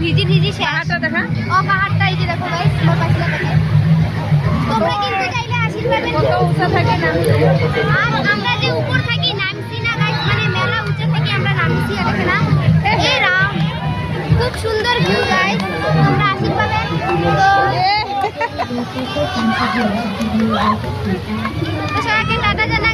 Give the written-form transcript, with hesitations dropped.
ভিজি ভিজি শেষ। পাহাড়টা দেখা, ও পাহাড়টা এই যে দেখো গাইস, আমার পাশে দেখো। তোমরা কিন্তু চাইলে আশীর্বাদের কত উঁচা থাকে না। আর আমরা যে উপর থাকি নামছি না গাইস, মানে মেলা উঁচা থেকে আমরা নামছি আর দেখে না এই রাম, খুব সুন্দর ভিউ গাইস, তোমরা আসিস পাবেন। তো সবাইকে টাটা জানাই।